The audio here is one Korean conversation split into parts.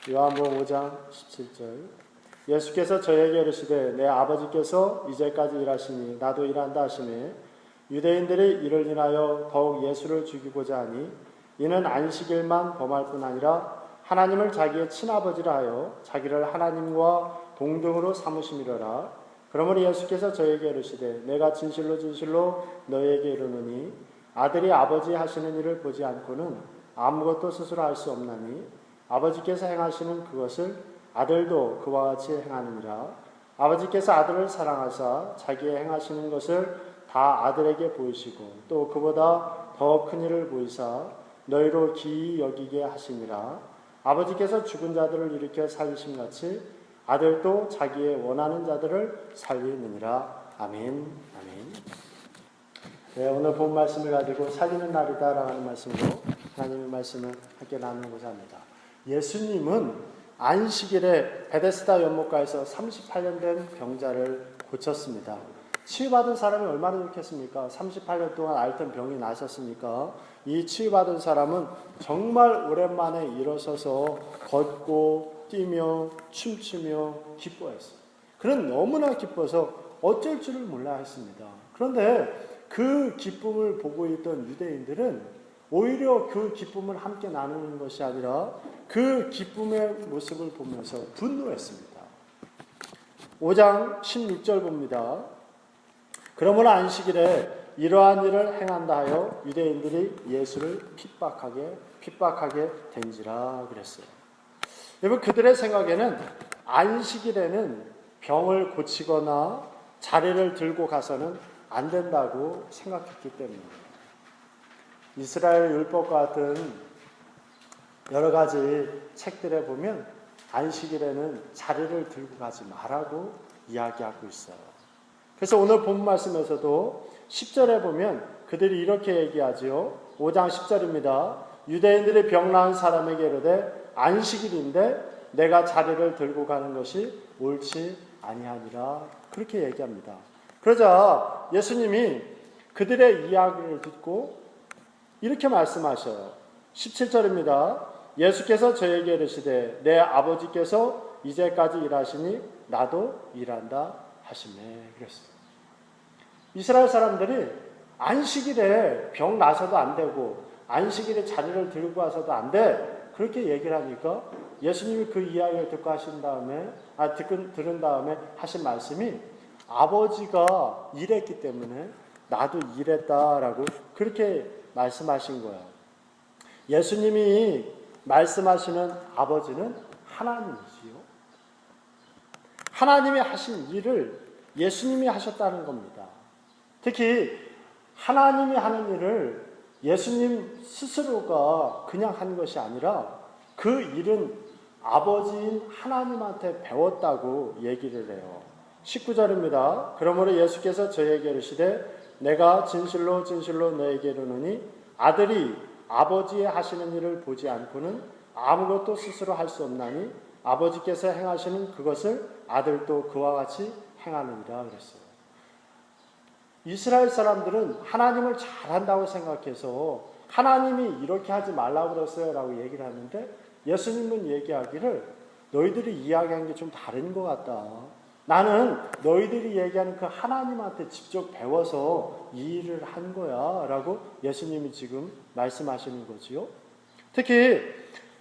요한복음 5장 17절. 예수께서 저에게 이르시되 내 아버지께서 이제까지 일하시니 나도 일한다 하시매 유대인들이 이를 인하여 더욱 예수를 죽이고자 하니 이는 안식일만 범할 뿐 아니라 하나님을 자기의 친아버지라 하여 자기를 하나님과 동등으로 삼으심이로라. 그러므로 예수께서 저에게 이르시되 내가 진실로 진실로 너희에게 이르노니 아들이 아버지 하시는 일을 보지 않고는 아무것도 스스로 할 수 없나니 아버지께서 행하시는 그것을 아들도 그와 같이 행하느니라. 아버지께서 아들을 사랑하사 자기의 행하시는 것을 다 아들에게 보이시고 또 그보다 더 큰 일을 보이사 너희로 기이 여기게 하시니라. 아버지께서 죽은 자들을 일으켜 살리심같이 아들도 자기의 원하는 자들을 살리느니라. 아멘. 아멘. 네, 오늘 본 말씀을 가지고 살리는 날이다라는 말씀으로 하나님의 말씀을 함께 나누고자 합니다. 예수님은 안식일에 베데스다 연못가에서 38년 된 병자를 고쳤습니다. 치유받은 사람이 얼마나 좋겠습니까? 38년 동안 앓던 병이 나셨으니까 이 치유받은 사람은 정말 오랜만에 일어서서 걷고 뛰며 춤추며 기뻐했어요. 그는 너무나 기뻐서 어쩔 줄을 몰라 했습니다. 그런데 그 기쁨을 보고 있던 유대인들은 오히려 그 기쁨을 함께 나누는 것이 아니라 그 기쁨의 모습을 보면서 분노했습니다. 5장 16절 봅니다. 그러므로 안식일에 이러한 일을 행한다 하여 유대인들이 예수를 핍박하게 된지라 그랬어요. 여러분, 그들의 생각에는 안식일에는 병을 고치거나 자리를 들고 가서는 안 된다고 생각했기 때문입니다. 이스라엘 율법 같은 여러 가지 책들에 보면 안식일에는 자리를 들고 가지 말라고 이야기하고 있어요. 그래서 오늘 본 말씀에서도 10절에 보면 그들이 이렇게 얘기하지요. 5장 10절입니다. 유대인들이 병 나은 사람에게 이르되 안식일인데 내가 자리를 들고 가는 것이 옳지 아니하니라. 그렇게 얘기합니다. 그러자 예수님이 그들의 이야기를 듣고 이렇게 말씀하셔요. 17절입니다. 예수께서 저에게 이르시되 내 아버지께서 이제까지 일하시니 나도 일한다 하시매. 그랬어요. 이스라엘 사람들이 안식일에 병 나서도 안 되고 안식일에 자리를 들고 와서도 안 돼. 그렇게 얘기를 하니까 예수님이 그 이야기를 듣고 들은 다음에 하신 말씀이 아버지가 일했기 때문에 나도 일했다라고 그렇게 말씀하신 거예요. 예수님이 말씀하시는 아버지는 하나님이지요. 하나님이 하신 일을 예수님이 하셨다는 겁니다. 특히 하나님이 하는 일을 예수님 스스로가 그냥 한 것이 아니라 그 일은 아버지인 하나님한테 배웠다고 얘기를 해요. 19절입니다. 그러므로 예수께서 저에게 이르시되 내가 진실로 진실로 너에게 이르노니 아들이 아버지의 하시는 일을 보지 않고는 아무것도 스스로 할 수 없나니 아버지께서 행하시는 그것을 아들도 그와 같이 행하느니라 그랬어요. 이스라엘 사람들은 하나님을 잘한다고 생각해서 하나님이 이렇게 하지 말라고 그랬어요 라고 얘기를 하는데 예수님은 얘기하기를 너희들이 이야기한 게 좀 다른 것 같다. 나는 너희들이 얘기하는 그 하나님한테 직접 배워서 이 일을 한 거야 라고 예수님이 지금 말씀하시는 거지요. 특히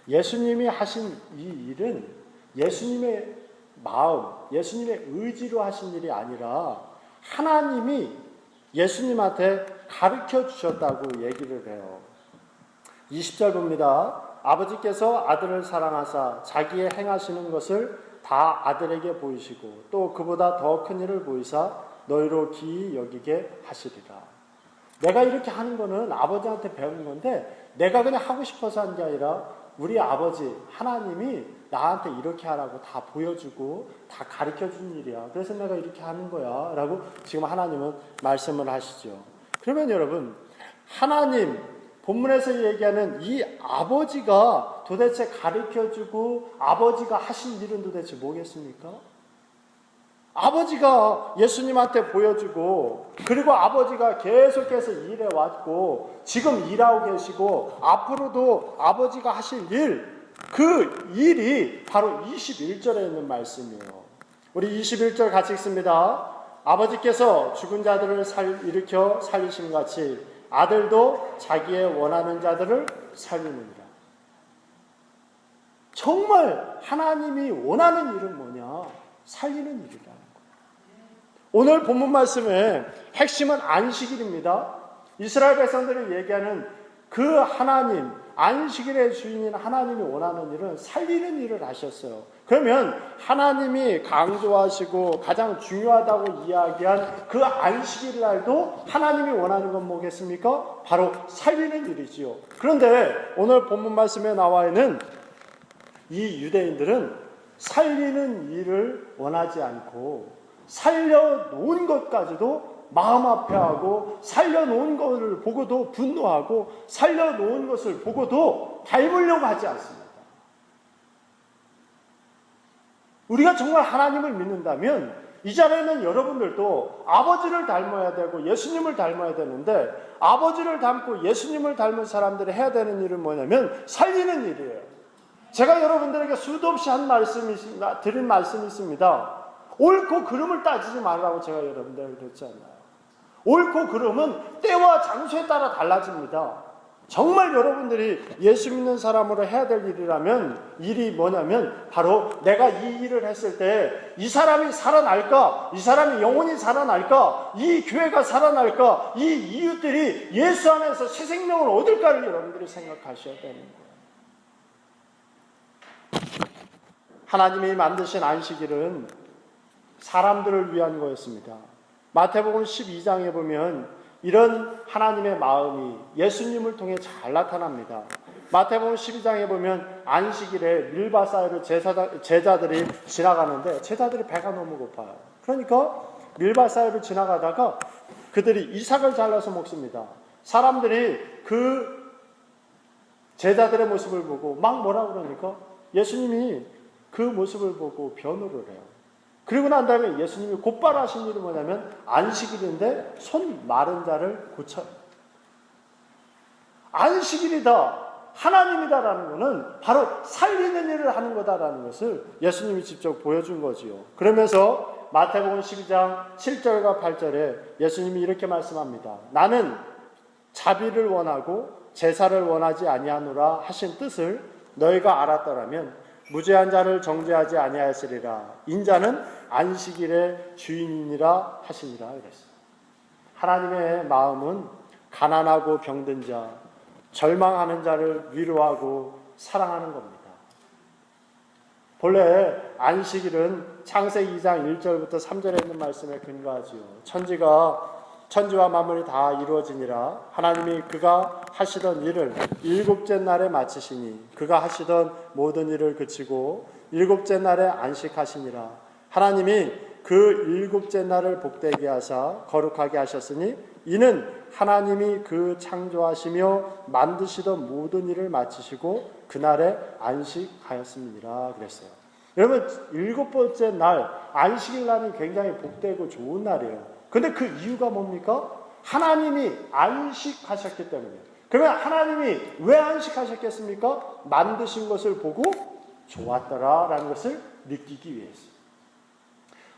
예수님이 하신 이 일은 예수님의 마음, 예수님의 의지로 하신 일이 아니라 하나님이 예수님한테 가르쳐 주셨다고 얘기를 해요. 20절 봅니다. 아버지께서 아들을 사랑하사 자기의 행하시는 것을 다 아들에게 보이시고 또 그보다 더 큰 일을 보이사 너희로 기이 여기게 하시리라. 내가 이렇게 하는 거는 아버지한테 배운 건데 내가 그냥 하고 싶어서 한 게 아니라 우리 아버지 하나님이 나한테 이렇게 하라고 다 보여주고 다 가르쳐준 일이야. 그래서 내가 이렇게 하는 거야 라고 지금 하나님은 말씀을 하시죠. 그러면 여러분, 하나님 본문에서 얘기하는 이 아버지가 도대체 가르쳐주고 아버지가 하신 일은 도대체 뭐겠습니까? 아버지가 예수님한테 보여주고 그리고 아버지가 계속해서 일해왔고 지금 일하고 계시고 앞으로도 아버지가 하실 일, 그 일이 바로 21절에 있는 말씀이에요. 우리 21절 같이 읽습니다. 아버지께서 죽은 자들을 일으켜 살리신 같이 아들도 자기의 원하는 자들을 살리느니라. 정말 하나님이 원하는 일은 뭐냐? 살리는 일이라는 거예요. 오늘 본문 말씀의 핵심은 안식일입니다. 이스라엘 백성들을 얘기하는 그 하나님, 안식일의 주인인 하나님이 원하는 일은 살리는 일을 하셨어요. 그러면 하나님이 강조하시고 가장 중요하다고 이야기한 그 안식일 날도 하나님이 원하는 건 뭐겠습니까? 바로 살리는 일이지요. 그런데 오늘 본문 말씀에 나와 있는 이 유대인들은 살리는 일을 원하지 않고 살려놓은 것까지도 마음 아파하고 살려놓은 것을 보고도 분노하고 살려놓은 것을 보고도 밟으려고 하지 않습니다. 우리가 정말 하나님을 믿는다면 이 자리에는 여러분들도 아버지를 닮아야 되고 예수님을 닮아야 되는데 아버지를 닮고 예수님을 닮은 사람들이 해야 되는 일은 뭐냐면 살리는 일이에요. 제가 여러분들에게 수도 없이 드린 말씀이 있습니다. 옳고 그름을 따지지 말라고 제가 여러분들에게 그랬잖아요. 옳고 그름은 때와 장소에 따라 달라집니다. 정말 여러분들이 예수 믿는 사람으로 해야 될 일이라면 일이 뭐냐면 바로 내가 이 일을 했을 때 이 사람이 살아날까? 이 사람이 영원히 살아날까? 이 교회가 살아날까? 이 이웃들이 예수 안에서 새 생명을 얻을까를 여러분들이 생각하셔야 되는 거예요. 하나님이 만드신 안식일은 사람들을 위한 거였습니다. 마태복음 12장에 보면 이런 하나님의 마음이 예수님을 통해 잘 나타납니다. 마태복음 12장에 보면 안식일에 밀밭 사이로 제자들이 지나가는데 제자들이 배가 너무 고파요. 그러니까 밀밭 사이로 지나가다가 그들이 이삭을 잘라서 먹습니다. 사람들이 그 제자들의 모습을 보고 막 뭐라 그러니까 예수님이 그 모습을 보고 변호를 해요. 그리고 난 다음에 예수님이 곧바로 하신 일이 뭐냐면 안식일인데 손 마른 자를 고쳐요. 안식일이다, 하나님이다라는 것은 바로 살리는 일을 하는 거다라는 것을 예수님이 직접 보여준 거지요. 그러면서 마태복음 12장 7절과 8절에 예수님이 이렇게 말씀합니다. 나는 자비를 원하고 제사를 원하지 아니하노라 하신 뜻을 너희가 알았더라면 무죄한 자를 정죄하지 아니하였으리라. 인자는 안식일의 주인이니라 하시니라 그랬어요. 하나님의 마음은 가난하고 병든 자, 절망하는 자를 위로하고 사랑하는 겁니다. 본래 안식일은 창세기 2장 1절부터 3절에 있는 말씀에 근거하지요. 천지와 만물이 다 이루어지니라. 하나님이 그가 하시던 일을 일곱째 날에 마치시니 그가 하시던 모든 일을 그치고 일곱째 날에 안식하시니라. 하나님이 그 일곱째 날을 복되게 하사 거룩하게 하셨으니 이는 하나님이 그 창조하시며 만드시던 모든 일을 마치시고 그날에 안식하였습니라 그랬어요. 여러분, 일곱 번째 날 안식일 날은 굉장히 복되고 좋은 날이에요. 근데 그 이유가 뭡니까? 하나님이 안식하셨기 때문이에요. 그러면 하나님이 왜 안식하셨겠습니까? 만드신 것을 보고 좋았더라라는 것을 느끼기 위해서.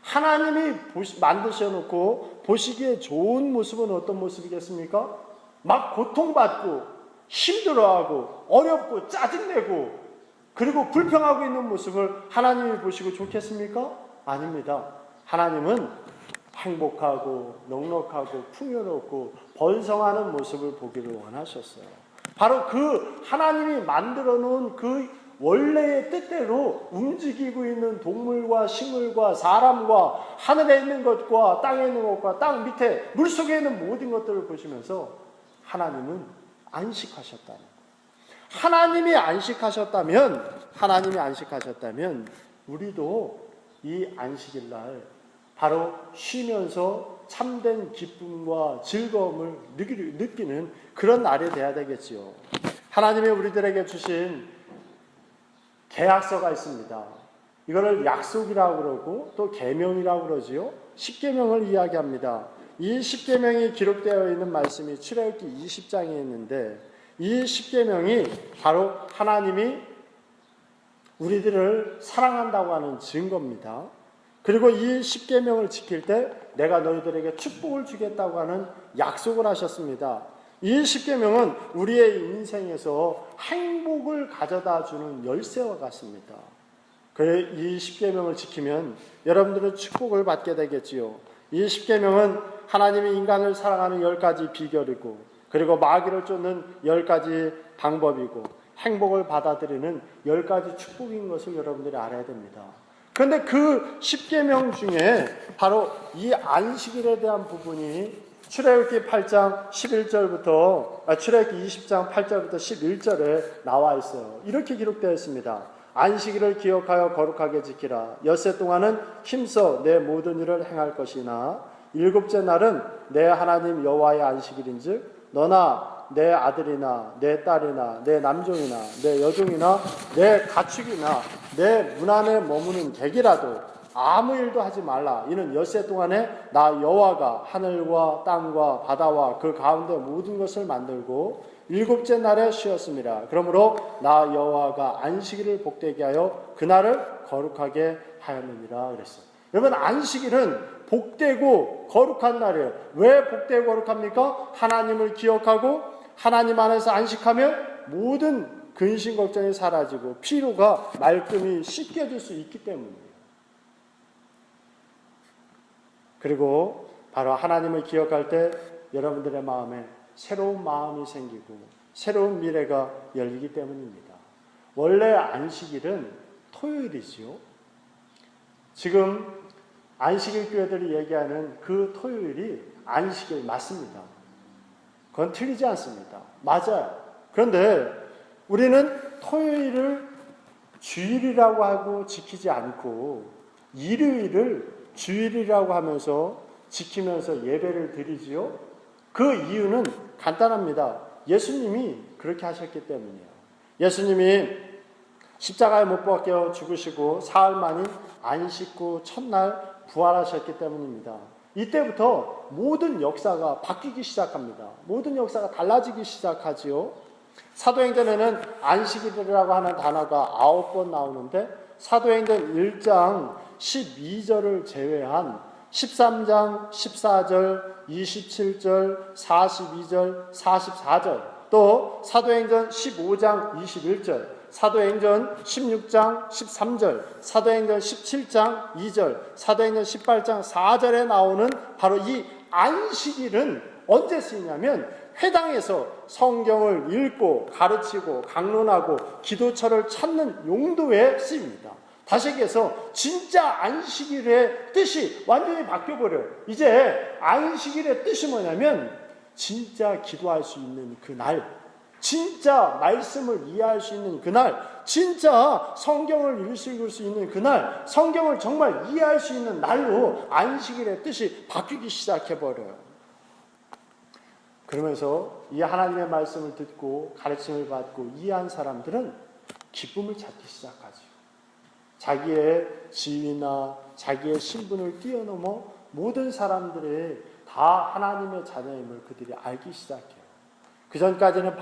하나님이 만드셔놓고 보시기에 좋은 모습은 어떤 모습이겠습니까? 막 고통받고 힘들어하고 어렵고 짜증내고 그리고 불평하고 있는 모습을 하나님이 보시고 좋겠습니까? 아닙니다. 하나님은 행복하고 넉넉하고 풍요롭고 번성하는 모습을 보기를 원하셨어요. 바로 그 하나님이 만들어 놓은 그 원래의 뜻대로 움직이고 있는 동물과 식물과 사람과 하늘에 있는 것과 땅에 있는 것과 땅 밑에 물속에 있는 모든 것들을 보시면서 하나님은 안식하셨다는 거예요. 하나님이 안식하셨다면 우리도 이 안식일 날 바로 쉬면서 참된 기쁨과 즐거움을 느끼는 그런 날이 돼야 되겠지요. 하나님이 우리들에게 주신 계약서가 있습니다. 이거를 약속이라고 그러고 또 계명이라고 그러지요. 십계명을 이야기합니다. 이 십계명이 기록되어 있는 말씀이 출애굽기 20장에 있는데 이 십계명이 바로 하나님이 우리들을 사랑한다고 하는 증거입니다. 그리고 이 십계명을 지킬 때 내가 너희들에게 축복을 주겠다고 하는 약속을 하셨습니다. 이 십계명은 우리의 인생에서 행복을 가져다 주는 열쇠와 같습니다. 이 십계명을 지키면 여러분들은 축복을 받게 되겠지요. 이 십계명은 하나님이 인간을 사랑하는 10가지 비결이고, 그리고 마귀를 쫓는 10가지 방법이고, 행복을 받아들이는 10가지 축복인 것을 여러분들이 알아야 됩니다. 그런데 그 십계명 중에 바로 이 안식일에 대한 부분이 출애굽기 8장 11절부터 출애굽기 20장 8절부터 11절에 나와 있어요. 이렇게 기록되어 있습니다. 안식일을 기억하여 거룩하게 지키라. 엿새 동안은 힘써 내 모든 일을 행할 것이나 일곱째 날은 내 하나님 여호와의 안식일인즉 너나 내 아들이나 내 딸이나 내 남종이나 내 여종이나 내 가축이나 내 문 안에 머무는 객이라도 아무 일도 하지 말라. 이는 엿새 동안에 나 여호와가 하늘과 땅과 바다와 그 가운데 모든 것을 만들고 일곱째 날에 쉬었습니다. 그러므로 나 여호와가 안식일을 복되게 하여 그날을 거룩하게 하였느니라 그랬어요. 여러분, 안식일은 복되고 거룩한 날이에요. 왜 복되고 거룩합니까? 하나님을 기억하고 하나님 안에서 안식하면 모든 근심 걱정이 사라지고 피로가 말끔히 씻겨질 수 있기 때문이에요. 그리고 바로 하나님을 기억할 때 여러분들의 마음에 새로운 마음이 생기고 새로운 미래가 열리기 때문입니다. 원래 안식일은 토요일이지요. 지금 안식일 교회들이 얘기하는 그 토요일이 안식일 맞습니다. 그건 틀리지 않습니다. 맞아요. 그런데 우리는 토요일을 주일이라고 하고 지키지 않고 일요일을 주일이라고 하면서 지키면서 예배를 드리지요. 그 이유는 간단합니다. 예수님이 그렇게 하셨기 때문이에요. 예수님이 십자가에 못 박혀 죽으시고 사흘 만인 안식구 첫날 부활하셨기 때문입니다. 이때부터 모든 역사가 바뀌기 시작합니다. 모든 역사가 달라지기 시작하지요. 사도행전에는 안식일이라고 하는 단어가 9번 나오는데 사도행전 1장 12절을 제외한 13장 14절, 27절, 42절, 44절, 또 사도행전 15장 21절, 사도행전 16장 13절, 사도행전 17장 2절, 사도행전 18장 4절에 나오는 바로 이 안식일은 언제 쓰이냐면 회당에서 성경을 읽고 가르치고 강론하고 기도처를 찾는 용도에 쓰입니다. 다시 얘기해서 진짜 안식일의 뜻이 완전히 바뀌어버려요. 이제 안식일의 뜻이 뭐냐면 진짜 기도할 수 있는 그날, 진짜 말씀을 이해할 수 있는 그날, 진짜 성경을 읽을 수 있는 그날, 성경을 정말 이해할 수 있는 날로 안식일의 뜻이 바뀌기 시작해버려요. 그러면서 이 하나님의 말씀을 듣고 가르침을 받고 이해한 사람들은 기쁨을 찾기 시작하죠. 자기의 지위나 자기의 신분을 뛰어넘어 모든 사람들이 다 하나님의 자녀임을 그들이 알기 시작해요. 그 전까지는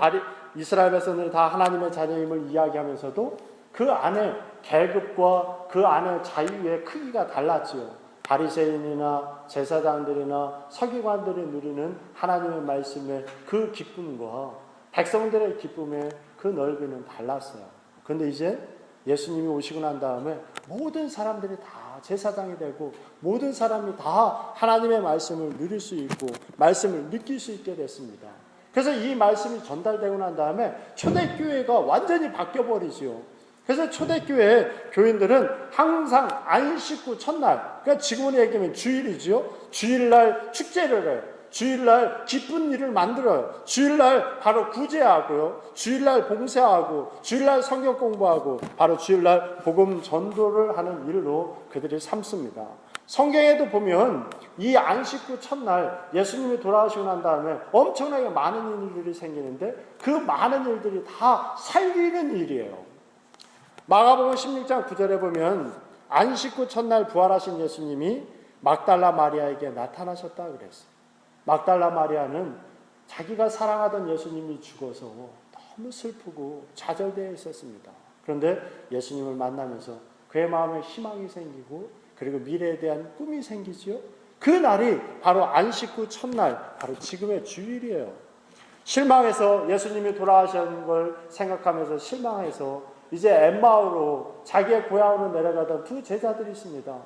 이스라엘 백성들이 다 하나님의 자녀임을 이야기하면서도 그 안에 계급과 그 안에 자유의 크기가 달랐지요. 바리새인이나 제사장들이나 서기관들이 누리는 하나님의 말씀의 그 기쁨과 백성들의 기쁨의 그 넓이는 달랐어요. 그런데 이제 예수님이 오시고 난 다음에 모든 사람들이 다 제사장이 되고 모든 사람이 다 하나님의 말씀을 누릴 수 있고 말씀을 느낄 수 있게 됐습니다. 그래서 이 말씀이 전달되고 난 다음에 초대교회가 완전히 바뀌어버리지요. 그래서 초대교회 교인들은 항상 안식구 첫날, 그러니까 지금으로 얘기하면 주일이죠. 주일날 축제를 해요. 주일날 기쁜 일을 만들어요. 주일날 바로 구제하고요. 주일날 봉사하고 주일날 성경 공부하고 바로 주일날 복음 전도를 하는 일로 그들이 삼습니다. 성경에도 보면 이 안식구 첫날 예수님이 돌아오시고 난 다음에 엄청나게 많은 일들이 생기는데 그 많은 일들이 다 살리는 일이에요. 마가복음 16장 9절에 보면 안식구 첫날 부활하신 예수님이 막달라 마리아에게 나타나셨다 그랬어요. 막달라 마리아는 자기가 사랑하던 예수님이 죽어서 너무 슬프고 좌절되어 있었습니다. 그런데 예수님을 만나면서 그의 마음에 희망이 생기고 그리고 미래에 대한 꿈이 생기지요. 그 날이 바로 안식 후 첫날, 바로 지금의 주일이에요. 실망해서 예수님이 돌아가신 걸 생각하면서 실망해서 이제 엠마오로 자기의 고향으로 내려가던 두 제자들이 있습니다.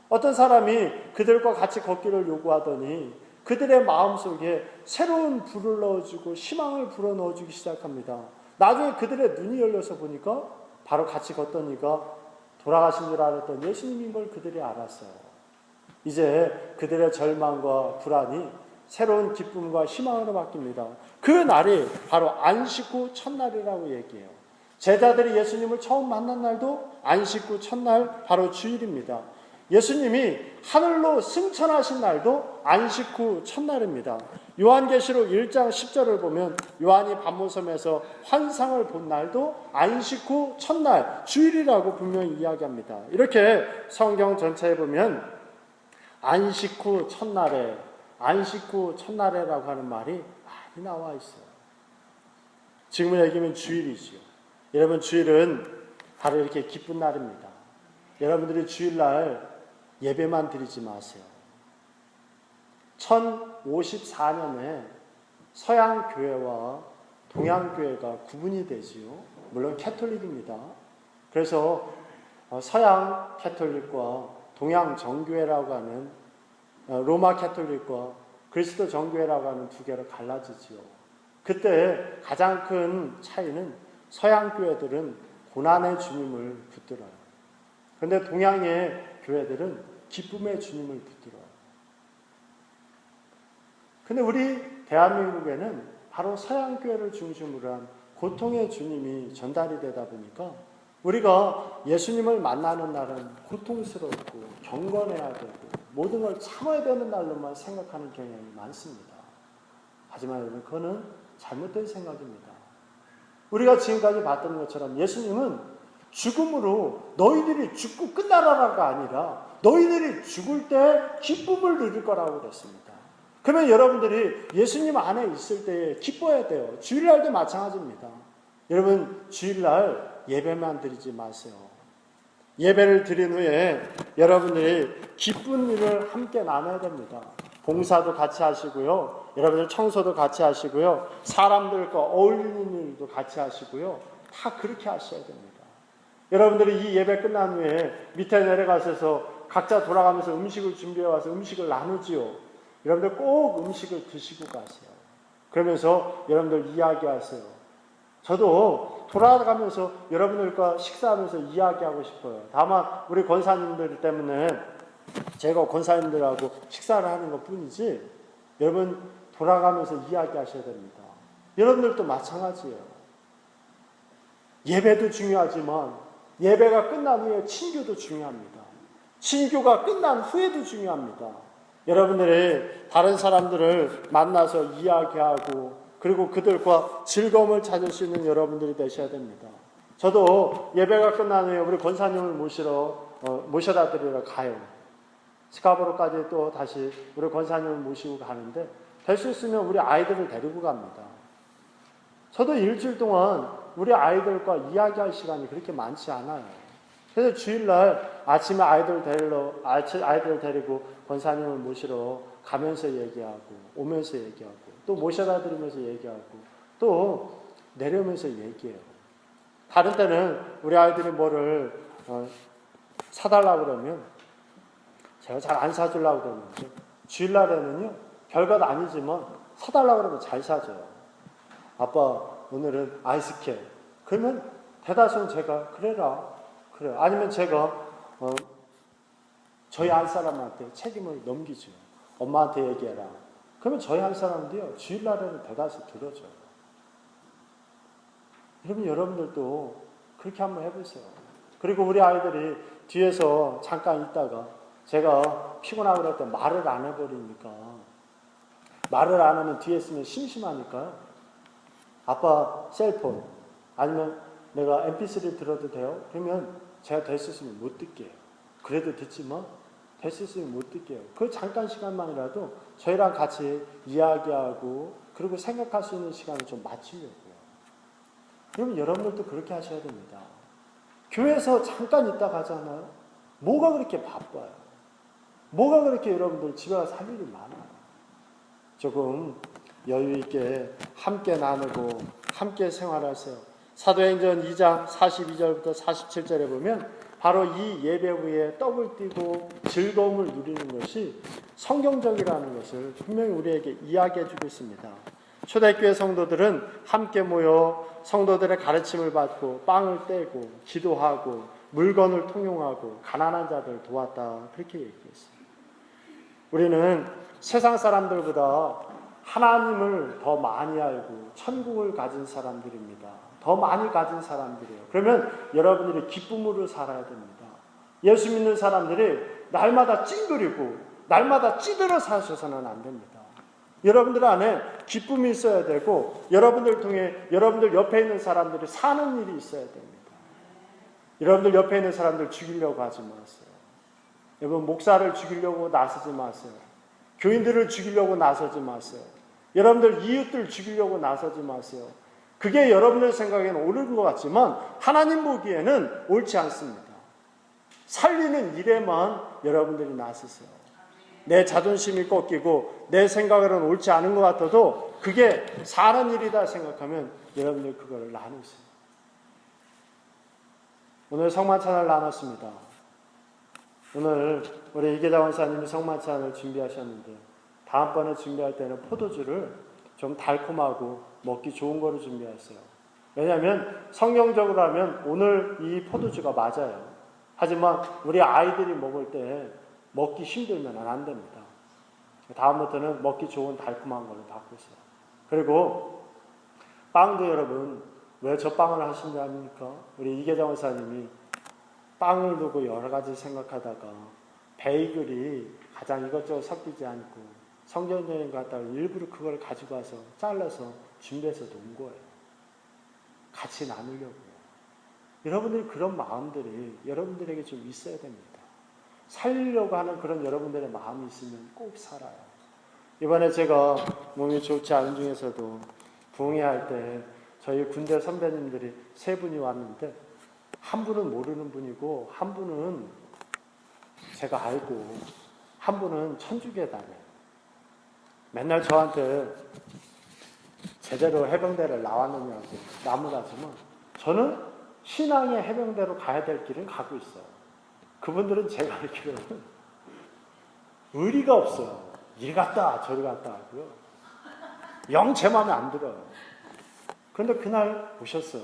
어떤 사람이 그들과 같이 걷기를 요구하더니 그들의 마음속에 새로운 불을 넣어주고 희망을 불어넣어주기 시작합니다. 나중에 그들의 눈이 열려서 보니까 바로 같이 걷던 이가 돌아가신 줄 알았던 예수님인 걸 그들이 알았어요. 이제 그들의 절망과 불안이 새로운 기쁨과 희망으로 바뀝니다. 그 날이 바로 안식 후 첫날이라고 얘기해요. 제자들이 예수님을 처음 만난 날도 안식 후 첫날 바로 주일입니다. 예수님이 하늘로 승천하신 날도 안식 후 첫날입니다. 요한계시록 1장 10절을 보면 요한이 밤모섬에서 환상을 본 날도 안식 후 첫날 주일이라고 분명히 이야기합니다. 이렇게 성경 전체에 보면 안식 후 첫날에 안식 후 첫날에라고 하는 말이 많이 나와 있어요. 지금은 얘기하면 주일이지요. 여러분, 주일은 바로 이렇게 기쁜 날입니다. 여러분들이 주일날 예배만 드리지 마세요. 1054년에 서양교회와 동양교회가 구분이 되지요. 물론 캐톨릭입니다. 그래서 서양 캐톨릭과 동양 정교회라고 하는 로마 캐톨릭과 그리스도 정교회라고 하는 두 개로 갈라지지요. 그때 가장 큰 차이는 서양 교회들은 고난의 주님을 붙들어요. 그런데 동양의 교회들은 기쁨의 주님을 붙들어요. 근데 우리 대한민국에는 바로 서양 교회를 중심으로 한 고통의 주님이 전달이 되다 보니까 우리가 예수님을 만나는 날은 고통스럽고 경건해야 되고 모든 걸 참아야 되는 날로만 생각하는 경향이 많습니다. 하지만 여러분, 그거는 잘못된 생각입니다. 우리가 지금까지 봤던 것처럼 예수님은 죽음으로 너희들이 죽고 끝나라가 아니라 너희들이 죽을 때 기쁨을 누릴 거라고 그랬습니다. 그러면 여러분들이 예수님 안에 있을 때 기뻐야 돼요. 주일날도 마찬가지입니다. 여러분, 주일날 예배만 드리지 마세요. 예배를 드린 후에 여러분들이 기쁜 일을 함께 나눠야 됩니다. 봉사도 같이 하시고요. 여러분들 청소도 같이 하시고요. 사람들과 어울리는 일도 같이 하시고요. 다 그렇게 하셔야 됩니다. 여러분들이 이 예배 끝난 후에 밑에 내려가셔서 각자 돌아가면서 음식을 준비해 와서 음식을 나누지요. 여러분들 꼭 음식을 드시고 가세요. 그러면서 여러분들 이야기하세요. 저도 돌아가면서 여러분들과 식사하면서 이야기하고 싶어요. 다만 우리 권사님들 때문에 제가 권사님들하고 식사를 하는 것 뿐이지 여러분 돌아가면서 이야기하셔야 됩니다. 여러분들도 마찬가지예요. 예배도 중요하지만 예배가 끝난 후에 친교도 중요합니다. 친교가 끝난 후에도 중요합니다. 여러분들이 다른 사람들을 만나서 이야기하고 그리고 그들과 즐거움을 찾을 수 있는 여러분들이 되셔야 됩니다. 저도 예배가 끝난 후에 우리 권사님을 모셔다 드리러 가요. 스카보로까지 또 다시 우리 권사님을 모시고 가는데 될 수 있으면 우리 아이들을 데리고 갑니다. 저도 일주일 동안 우리 아이들과 이야기할 시간이 그렇게 많지 않아요. 그래서 주일날 아침에 아이들 데리고 권사님을 모시러 가면서 얘기하고 오면서 얘기하고 또 모셔다 드리면서 얘기하고 또 내려오면서 얘기해요. 다른 때는 우리 아이들이 뭐를 사달라고 그러면 제가 잘 안 사주려고 그러는데 주일날에는요 별것 아니지만 사달라고 그러면 잘 사줘요. 아빠 오늘은 아이스케. 그러면 대다수는 제가 그래라. 그래요. 아니면 제가 저희 한 사람한테 책임을 넘기죠. 엄마한테 얘기해라. 그러면 저희 한 사람도요 주일날에는 대다수 들어줘요. 여러분들도 그렇게 한번 해보세요. 그리고 우리 아이들이 뒤에서 잠깐 있다가 제가 피곤하고 그럴 때 말을 안 해버리니까 말을 안 하면 뒤에 있으면 심심하니까요. 아빠 셀폰 아니면 내가 mp3 들어도 돼요? 그러면 제가 될 수 있으면 못 듣게요. 그래도 듣지만 될 수 있으면 못 듣게요. 그 잠깐 시간만이라도 저희랑 같이 이야기하고 그리고 생각할 수 있는 시간을 좀 맞추려고요. 그러면 여러분들도 그렇게 하셔야 됩니다. 교회에서 잠깐 있다 가잖아요. 뭐가 그렇게 바빠요? 뭐가 그렇게 여러분들 집에 가서 할 일이 많아요? 조금 여유 있게 함께 나누고 함께 생활하세요. 사도행전 2장 42절부터 47절에 보면 바로 이 예배 후에 떡을 띠고 즐거움을 누리는 것이 성경적이라는 것을 분명히 우리에게 이야기해 주고 있습니다. 초대교회 성도들은 함께 모여 성도들의 가르침을 받고 빵을 떼고 기도하고 물건을 통용하고 가난한 자들 도왔다, 그렇게 얘기했어요. 우리는 세상 사람들보다 하나님을 더 많이 알고 천국을 가진 사람들입니다. 더 많이 가진 사람들이에요. 그러면 여러분들이 기쁨으로 살아야 됩니다. 예수 믿는 사람들이 날마다 찡그리고 날마다 찌들어 사셔서는 안 됩니다. 여러분들 안에 기쁨이 있어야 되고 여러분들 통해 여러분들 옆에 있는 사람들이 사는 일이 있어야 됩니다. 여러분들 옆에 있는 사람들 죽이려고 하지 마세요. 여러분 목사를 죽이려고 나서지 마세요. 교인들을 죽이려고 나서지 마세요. 여러분들 이웃들 죽이려고 나서지 마세요. 그게 여러분들 생각에는 옳은 것 같지만 하나님 보기에는 옳지 않습니다. 살리는 일에만 여러분들이 나서세요. 내 자존심이 꺾이고 내 생각으로는 옳지 않은 것 같아도 그게 사는 일이다 생각하면 여러분들 그걸 나누세요. 오늘 성만찬을 나눴습니다. 오늘 우리 이계자 원사님이 성만찬을 준비하셨는데 다음번에 준비할 때는 포도주를 좀 달콤하고 먹기 좋은 거로 준비했어요. 왜냐하면 성경적으로 하면 오늘 이 포도주가 맞아요. 하지만 우리 아이들이 먹을 때 먹기 힘들면 안 됩니다. 다음부터는 먹기 좋은 달콤한 걸로 바꾸세요. 그리고 빵도 여러분 왜 저 빵을 하신답니까? 우리 이계자 원사님이 빵을 두고 여러 가지 생각하다가 베이글이 가장 이것저것 섞이지 않고 성경여행 갔다가 일부러 그걸 가지고 와서 잘라서 준비해서 놓은 거예요. 같이 나누려고요. 여러분들이 그런 마음들이 여러분들에게 좀 있어야 됩니다. 살리려고 하는 그런 여러분들의 마음이 있으면 꼭 살아요. 이번에 제가 몸이 좋지 않은 중에서도 부흥회할 때 저희 군대 선배님들이 3분이 왔는데 한 분은 모르는 분이고 한 분은 제가 알고 한 분은 천주교에 다녀요. 맨날 저한테 제대로 해병대를 나왔느냐고 나무라지만 저는 신앙의 해병대로 가야 될 길은 가고 있어요. 그분들은 제가 알기로는 의리가 없어요. 이리 갔다 저리 갔다 하고요. 영 제 마음에 안 들어요. 그런데 그날 오셨어요.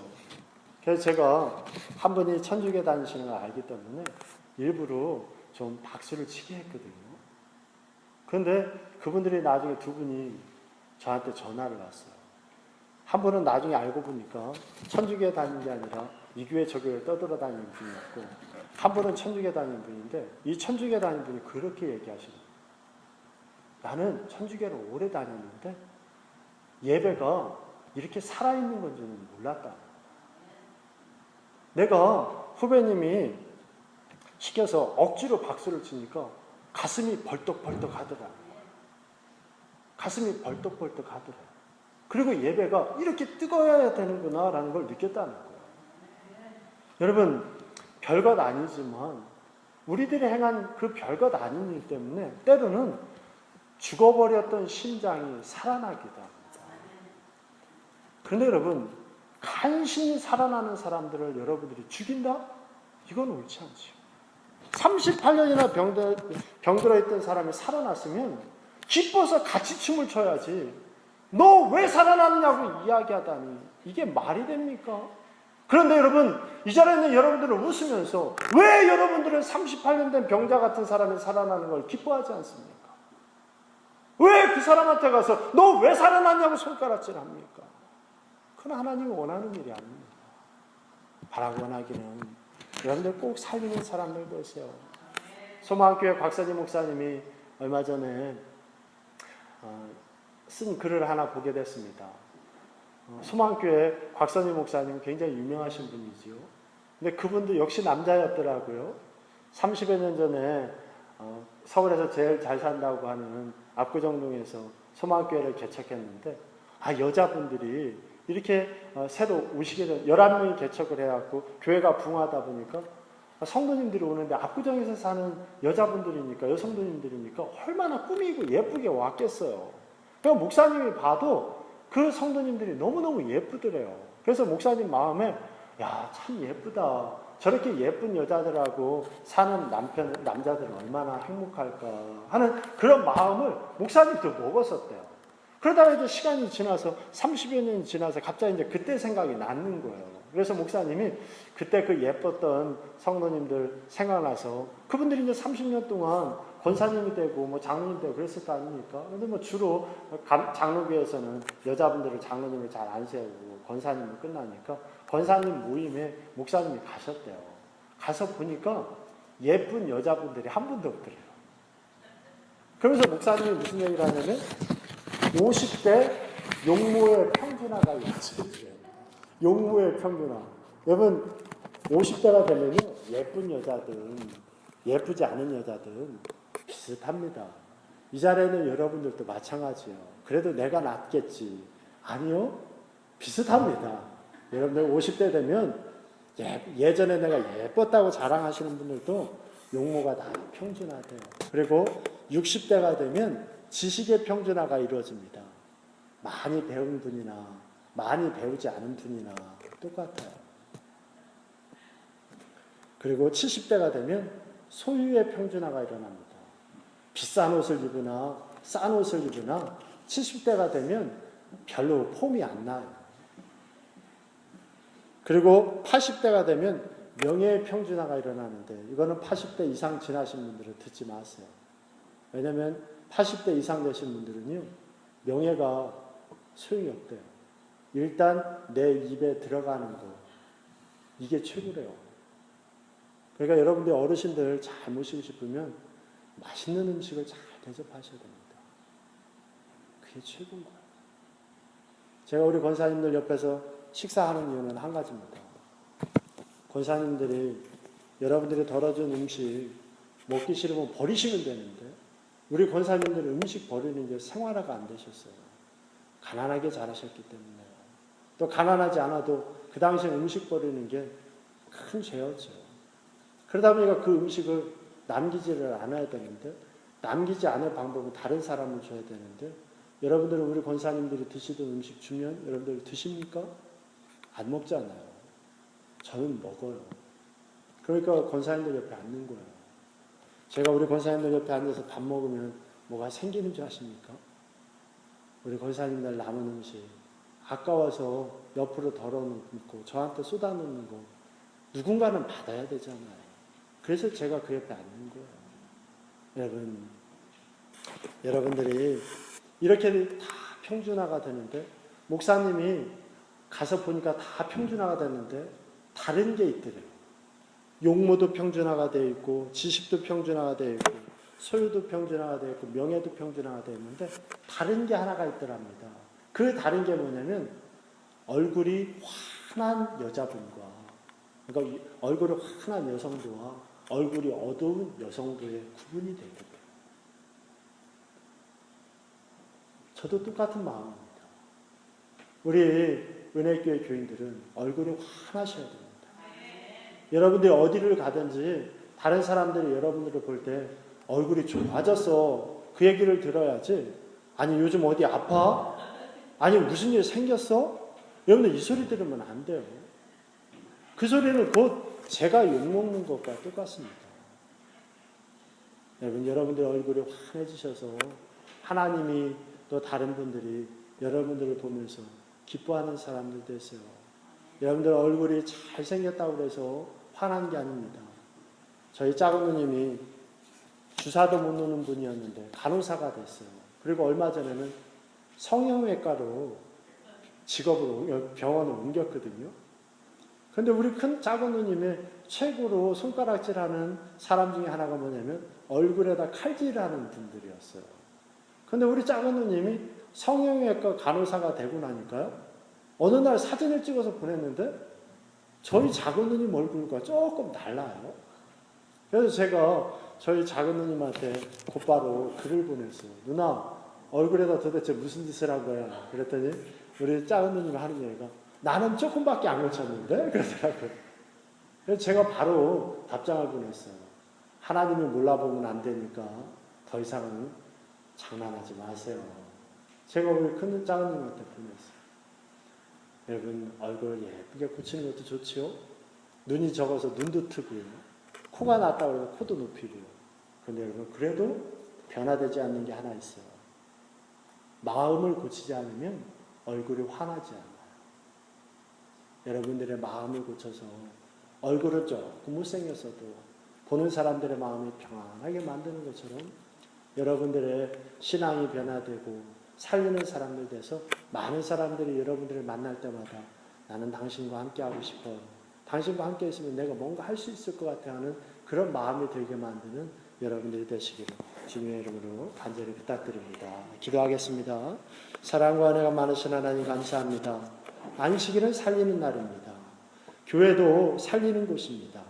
그래서 제가 한 분이 천주교에 다니시는 걸 알기 때문에 일부러 좀 박수를 치게 했거든요. 그런데 그분들이 나중에 2분이 저한테 전화를 왔어요. 한 분은 나중에 알고 보니까 천주교에 다니는 게 아니라 이 교회 저 교회 떠돌아다니는 분이었고 한 분은 천주교에 다니는 분인데 이 천주교에 다니는 분이 그렇게 얘기하시는 거예요. 나는 천주교를 오래 다녔는데 예배가 이렇게 살아있는 건지는 몰랐다. 내가 후배님이 시켜서 억지로 박수를 치니까 가슴이 벌떡벌떡 하더라. 가슴이 벌떡벌떡 하더라. 그리고 예배가 이렇게 뜨거워야 되는구나 라는 걸 느꼈다는 거예요. 여러분 별것 아니지만 우리들이 행한 그 별것 아닌 일 때문에 때로는 죽어버렸던 심장이 살아나기도 합니다. 그런데 여러분 간신히 살아나는 사람들을 여러분들이 죽인다? 이건 옳지 않죠. 38년이나 병들어 있던 사람이 살아났으면 기뻐서 같이 춤을 춰야지. 너 왜 살아났냐고 이야기하다니 이게 말이 됩니까? 그런데 여러분 이 자리에 있는 여러분들은 웃으면서 왜 여러분들은 38년 된 병자 같은 사람이 살아나는 걸 기뻐하지 않습니까? 왜 그 사람한테 가서 너 왜 살아났냐고 손가락질합니까? 그건 하나님이 원하는 일이 아닙니다. 바라고 원하기는 여러분들 꼭 살리는 사람들 되세요. 소망교회 곽선희 목사님이 얼마 전에 쓴 글을 하나 보게 됐습니다. 소망교회 곽선희 목사님 굉장히 유명하신 분이지요. 근데 그분도 역시 남자였더라고요. 30여 년 전에 서울에서 제일 잘 산다고 하는 압구정동에서 소망교회를 개척했는데 여자분들이 이렇게 새로 오시게 된 11명이 개척을 해갖고 교회가 붕하다 보니까 성도님들이 오는데 압구정에서 사는 여자분들이니까 여성도님들이니까 얼마나 꾸미고 예쁘게 왔겠어요. 그러니까 목사님이 봐도 그 성도님들이 너무너무 예쁘더래요. 그래서 목사님 마음에 야, 참 예쁘다. 저렇게 예쁜 여자들하고 사는 남자들은 얼마나 행복할까 하는 그런 마음을 목사님도 먹었었대요. 그러다가 이제 시간이 지나서 30여 년이 지나서 갑자기 이제 그때 생각이 나는 거예요. 그래서 목사님이 그때 그 예뻤던 성도님들 생각나서 그분들이 이제 30년 동안 권사님이 되고 뭐 장로님 되고 그랬을 거 아닙니까? 근데 뭐 주로 장로교에서는 여자분들을 장로님을 잘 안 세우고 권사님이 끝나니까 권사님 모임에 목사님이 가셨대요. 가서 보니까 예쁜 여자분들이 한 분도 없더래요. 그러면서 목사님이 무슨 얘기를 하냐면 50대 용모의 평균화가 있지. 용모의 평균화. 여러분 50대가 되면요 예쁜 여자든 예쁘지 않은 여자든 비슷합니다. 이 자리에는 여러분들도 마찬가지예요. 그래도 내가 낫겠지. 아니요. 비슷합니다. 여러분들 50대 되면 예전에 내가 예뻤다고 자랑하시는 분들도 용모가 다 평준화돼요. 그리고 60대가 되면 지식의 평준화가 이루어집니다. 많이 배운 분이나 많이 배우지 않은 분이나 똑같아요. 그리고 70대가 되면 소유의 평준화가 일어납니다. 비싼 옷을 입으나 싼 옷을 입으나 70대가 되면 별로 폼이 안 나요. 그리고 80대가 되면 명예의 평준화가 일어나는데 이거는 80대 이상 지나신 분들은 듣지 마세요. 왜냐하면 80대 이상 되신 분들은요 명예가 소용이 없대요. 일단 내 입에 들어가는 거 이게 최고래요. 그러니까 여러분들 어르신들 잘 모시고 싶으면 맛있는 음식을 잘 대접하셔야 됩니다. 그게 최고인 거예요. 제가 우리 권사님들 옆에서 식사하는 이유는 한 가지입니다. 권사님들이 여러분들이 덜어준 음식 먹기 싫으면 버리시면 되는데 우리 권사님들은 음식 버리는 게 생활화가 안 되셨어요. 가난하게 자라셨기 때문에. 또 가난하지 않아도 그 당시에 음식 버리는 게 큰 죄였죠. 그러다 보니까 그 음식을 남기지를 않아야 되는데 남기지 않을 방법은 다른 사람을 줘야 되는데 여러분들은 우리 권사님들이 드시던 음식 주면 여러분들 드십니까? 안 먹잖아요. 저는 먹어요. 그러니까 권사님들 옆에 앉는 거예요. 제가 우리 권사님들 옆에 앉아서 밥 먹으면 뭐가 생기는 줄 아십니까? 우리 권사님들 남은 음식 아까워서 옆으로 덜어놓고 저한테 쏟아놓는 거 누군가는 받아야 되잖아요. 그래서 제가 그 옆에 앉는 거예요. 여러분들이 이렇게 다 평준화가 되는데 목사님이 가서 보니까 다 평준화가 됐는데 다른 게 있더래요. 용모도 평준화가 되어 있고 지식도 평준화가 되어 있고 소유도 평준화가 되어 있고 명예도 평준화가 되어 있는데 다른 게 하나가 있더랍니다. 그 다른 게 뭐냐면 얼굴이 환한 여자분과 그러니까 얼굴이 환한 여성도와 얼굴이 어두운 여성도의 구분이 되거든요. 저도 똑같은 마음입니다. 우리 은혜교회 교인들은 얼굴이 환하셔야 됩니다. 여러분들이 어디를 가든지 다른 사람들이 여러분들을 볼 때 얼굴이 좋아졌어 그 얘기를 들어야지 아니 요즘 어디 아파? 아니 무슨 일 생겼어? 여러분들 이 소리 들으면 안 돼요. 그 소리는 곧 제가 욕먹는 것과 똑같습니다. 여러분들 얼굴이 환해지셔서 하나님이 또 다른 분들이 여러분들을 보면서 기뻐하는 사람들 되세요. 여러분들 얼굴이 잘생겼다고 해서 화난 게 아닙니다. 저희 작은 누님이 주사도 못 놓는 분이었는데 간호사가 됐어요. 그리고 얼마 전에는 성형외과로 직업으로 병원을 옮겼거든요. 그런데 우리 큰 작은 누님의 최고로 손가락질하는 사람 중에 하나가 뭐냐면 얼굴에다 칼질하는 분들이었어요. 그런데 우리 작은 누님이 성형외과 간호사가 되고 나니까요. 어느 날 사진을 찍어서 보냈는데 저희 작은 누님 얼굴과 조금 달라요. 그래서 제가 저희 작은 누님한테 곧바로 글을 보냈어요. 누나 얼굴에다 도대체 무슨 짓을 한 거야? 그랬더니 우리 작은 누님이 하는 얘기가 나는 조금밖에 안 고쳤는데 그러더라고요. 그래서 제가 바로 답장을 보냈어요. 하나님을 몰라보면 안 되니까 더 이상은 장난하지 마세요. 제가 우리 큰 작은 누님한테 보냈어요. 여러분 얼굴 예쁘게 고치는 것도 좋지요. 눈이 적어서 눈도 트고요. 코가 낮다고 해서 코도 높이고요. 그런데 여러분 그래도 변화되지 않는 게 하나 있어요. 마음을 고치지 않으면 얼굴이 환하지 않아요. 여러분들의 마음을 고쳐서 얼굴은 조금 못생겼어도 보는 사람들의 마음이 평안하게 만드는 것처럼 여러분들의 신앙이 변화되고 살리는 사람들 돼서 많은 사람들이 여러분들을 만날 때마다 나는 당신과 함께 하고 싶어. 당신과 함께 있으면 내가 뭔가 할 수 있을 것 같아 하는 그런 마음이 들게 만드는 여러분들이 되시기를 주님의 이름으로 간절히 부탁드립니다. 기도하겠습니다. 사랑과 은혜가 많으신 하나님 감사합니다. 안식일은 살리는 날입니다. 교회도 살리는 곳입니다.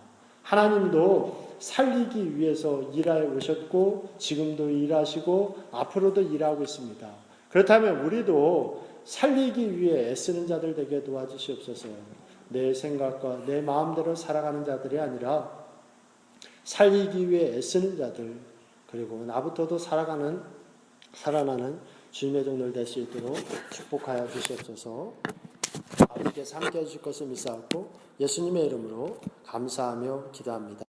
하나님도 살리기 위해서 일하여 오셨고 지금도 일하시고 앞으로도 일하고 있습니다. 그렇다면 우리도 살리기 위해 애쓰는 자들 되게 도와주시옵소서. 내 생각과 내 마음대로 살아가는 자들이 아니라 살리기 위해 애쓰는 자들 그리고 나부터도 살아나는 주님의 종들 될 수 있도록 축복하여 주시옵소서. 아버지께서 함께 해주실 것을 믿사옵고 예수님의 이름으로 감사하며 기도합니다.